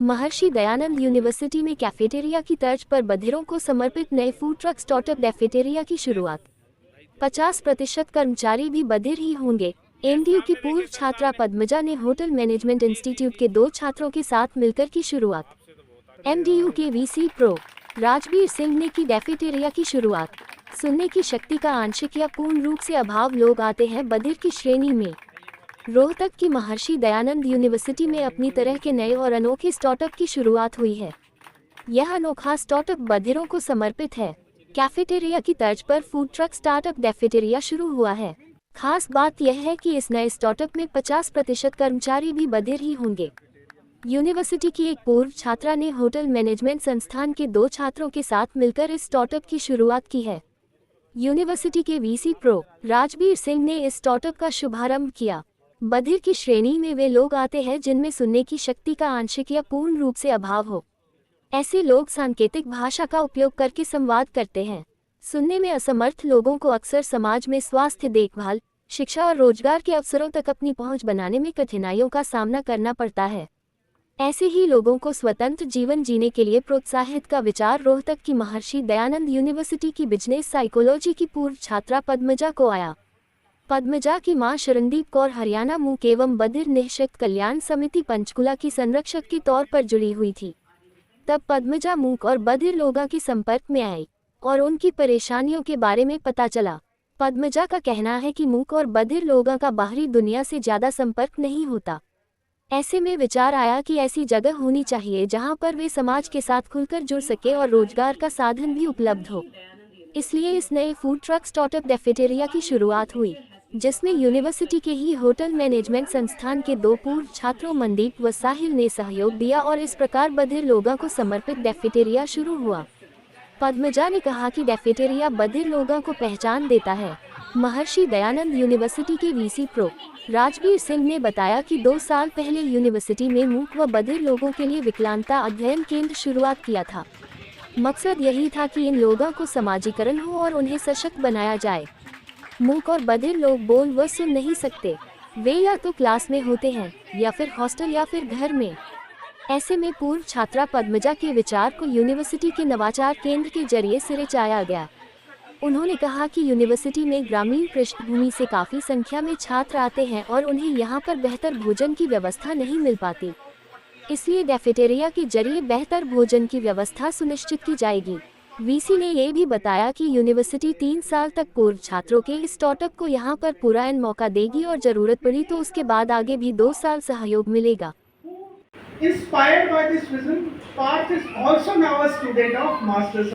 Maharshi Dayanand university में cafeteria की तर्ज पर बधिरों को समर्पित नए फूड ट्रक स्टार्टअप कैफेटेरिया की शुरुआत। 50% कर्मचारी भी बधिर ही होंगे। एमडीयू की पूर्व छात्रा पद्मजा ने होटल मैनेजमेंट इंस्टीट्यूट के 2 छात्रों के साथ मिलकर की शुरुआत। एमडीयू के वीसी प्रो राजबीर सिंह ने की कैफेटेरिया की शुरुआत। सुनने की शक्ति का आंशिक या पूर्ण रूप से अभाव लोग आते हैं बधिर की श्रेणी में। रोहतक की महर्षि दयानंद यूनिवर्सिटी में अपनी तरह के नए और अनोखे स्टार्टअप की शुरुआत हुई है। यह अनोखा स्टार्टअप बधिरों को समर्पित है। कैफेटेरिया की तर्ज पर फूड ट्रक स्टार्टअप कैफेटेरिया शुरू हुआ है। खास बात यह है कि इस नए स्टार्टअप में 50% कर्मचारी भी बधिर ही होंगे। यूनिवर्सिटी की एक पूर्व छात्रा ने होटल मैनेजमेंट संस्थान के 2 छात्रों के साथ मिलकर इस स्टार्टअप की शुरुआत की है। यूनिवर्सिटी के वीसी प्रो राजबीर सिंह ने इस स्टार्टअप का शुभारंभ किया। बधिर की श्रेणी में वे लोग आते हैं जिनमें सुनने की शक्ति का आंशिक या पूर्ण रूप से अभाव हो। ऐसे लोग सांकेतिक भाषा का उपयोग करके संवाद करते हैं। सुनने में असमर्थ लोगों को अक्सर समाज में स्वास्थ्य देखभाल, शिक्षा और रोजगार के अवसरों तक अपनी पहुंच बनाने में कठिनाइयों का सामना करना पड़ता है। ऐसे ही लोगों को स्वतंत्र जीवन जीने के लिए प्रोत्साहित का विचार रोहतक की महर्षि दयानंद यूनिवर्सिटी की बिजनेस साइकोलॉजी की पूर्व छात्रा पद्मजा को आया। पद्मजा की मां शरणदीप कौर हरियाणा मूक एवं बधिर निःशक्त कल्याण समिति पंचकुला की संरक्षक के तौर पर जुड़ी हुई थी। तब पद्मजा मूक और बधिर लोगों के संपर्क में आई और उनकी परेशानियों के बारे में पता चला। पद्मजा का कहना है कि मूक और बधिर लोगों का बाहरी दुनिया से ज्यादा संपर्क नहीं होता। ऐसे में विचार आया कि ऐसी जगह होनी चाहिए जहां पर वे समाज के साथ खुलकर जुड़ सके और रोजगार का साधन भी उपलब्ध हो। इसलिए इस नए फूड ट्रक स्टार्टअप कैफेटेरिया की शुरुआत हुई, जिसमें यूनिवर्सिटी के ही होटल मैनेजमेंट संस्थान के 2 पूर्व छात्रों मनदीप व साहिल ने सहयोग दिया और इस प्रकार बधिर लोगों को समर्पित कैफेटेरिया शुरू हुआ। पद्मजा ने कहा कि कैफेटेरिया बधिर लोगों को पहचान देता है। महर्षि दयानंद यूनिवर्सिटी के वीसी प्रो राजबीर सिंह ने बताया कि 2 साल पहले यूनिवर्सिटी में मूक व बधिर लोगों के लिए विकलांगता अध्ययन केंद्र शुरुआत किया था। मकसद यही था कि इन लोगों को समाजीकरण हो और उन्हें सशक्त बनाया जाए। मूक और बधिर लोग बोल व सुन नहीं सकते। वे या तो क्लास में होते हैं या फिर हॉस्टल या फिर घर में। ऐसे में पूर्व छात्रा पद्मजा के विचार को यूनिवर्सिटी के नवाचार केंद्र के जरिए सिरे चाया गया। उन्होंने कहा कि यूनिवर्सिटी में ग्रामीण पृष्ठभूमि से काफ़ी संख्या में छात्र आते हैं और उन्हें यहाँ पर बेहतर भोजन की व्यवस्था नहीं मिल पाती। इसलिए कैफेटेरिया के जरिए बेहतर भोजन की व्यवस्था सुनिश्चित की जाएगी। वीसी ने ये भी बताया कि यूनिवर्सिटी 3 साल तक पूर्व छात्रों के इस स्टार्टअप को यहाँ पर पूरा मौका देगी और जरूरत पड़ी तो उसके बाद आगे भी 2 साल सहयोग मिलेगा। Inspired by this vision, Parth is also now a student of Masters.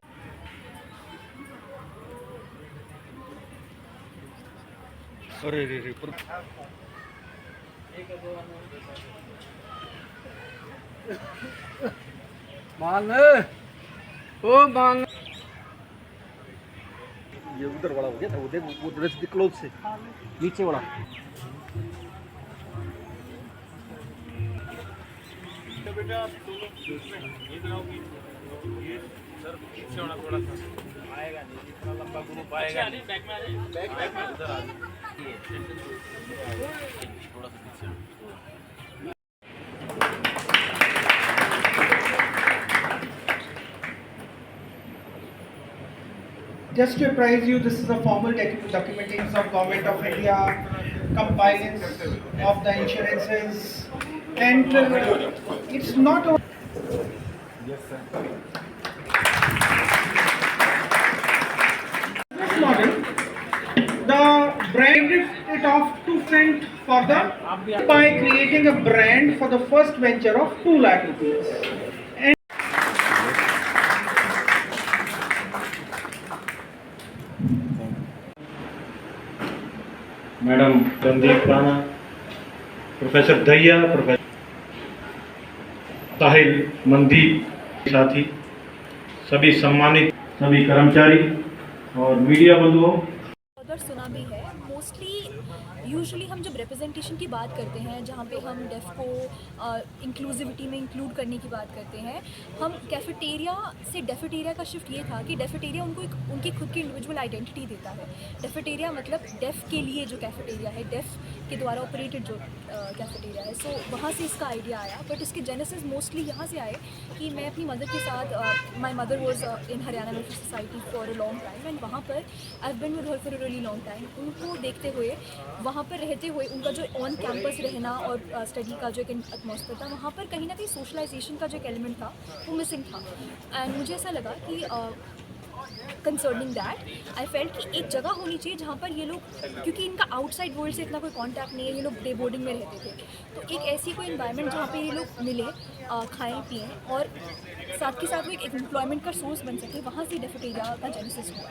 ये उधर वाला हो गया था, वो देख वो ड्रेस क्लोज से नीचे वाला। बेटा ये बनाओगी ये सर पीछे होना थोड़ा सा आएगा नहीं, इतना लंबा ग्रुप आएगा नहीं। बैक में आ जाइए, बैक में उधर आ जाइए, थोड़ा सा पीछे। Just to apprise you, this is a formal documentation of Government of India, compliance of the insurances, and it's not a... Yes, sir. This model, the brand it off 2% for the by creating a brand for the first venture of 2 lakh rupees. Madam Sandeep Rana, professor Dahiya, professor Sahil, Mandeep, साथी सभी सम्मानित सभी कर्मचारी और media बंधुओं। पर सुना भी है। मोस्टली यूजुअली हम जब रिप्रेजेंटेशन की बात करते हैं, जहाँ पे हम डेफ को इंक्लूसिविटी में इंक्लूड करने की बात करते हैं, हम कैफेटेरिया से डेफेटेरिया का शिफ्ट ये था कि डेफेटेरिया उनको एक उनकी खुद की इंडिविजुअल आइडेंटिटी देता है। डेफेटेरिया मतलब डेफ के लिए जो कैफेटेरिया है, डेफ के द्वारा ऑपरेटेड जो कैफेटेरिया है, सो वहाँ से इसका आइडिया आया। बट इसके जेनेसिस मोस्टली यहाँ से आए कि मैं अपनी मदर के साथ, my mother was in Haryana welfare society for a long time, and वहाँ पर I have been with her for a really long time. उनको देखते हुए, वहाँ पर रहते हुए, उनका जो ऑन कैंपस रहना और स्टडी का जो एक एटमॉस्फेयर था, वहाँ पर कहीं ना कहीं सोशलाइजेशन का जो एक एलिमेंट था वो मिसिंग था। एंड मुझे ऐसा लगा कि कंसर्निंग दैट आई फेल्ट कि एक जगह होनी चाहिए जहाँ पर ये लोग, क्योंकि इनका आउटसाइड वर्ल्ड से इतना कोई कांटेक्ट नहीं है, ये लोग डे बोर्डिंग में रहते थे, तो एक ऐसी कोई इन्वायरमेंट जहाँ पे ये लोग मिले, खाएं पिएँ और साथ के साथ वो एक एम्प्लॉयमेंट का सोर्स बन सके, वहाँ से डेफेटेरिया का जेनेसिस हुआ।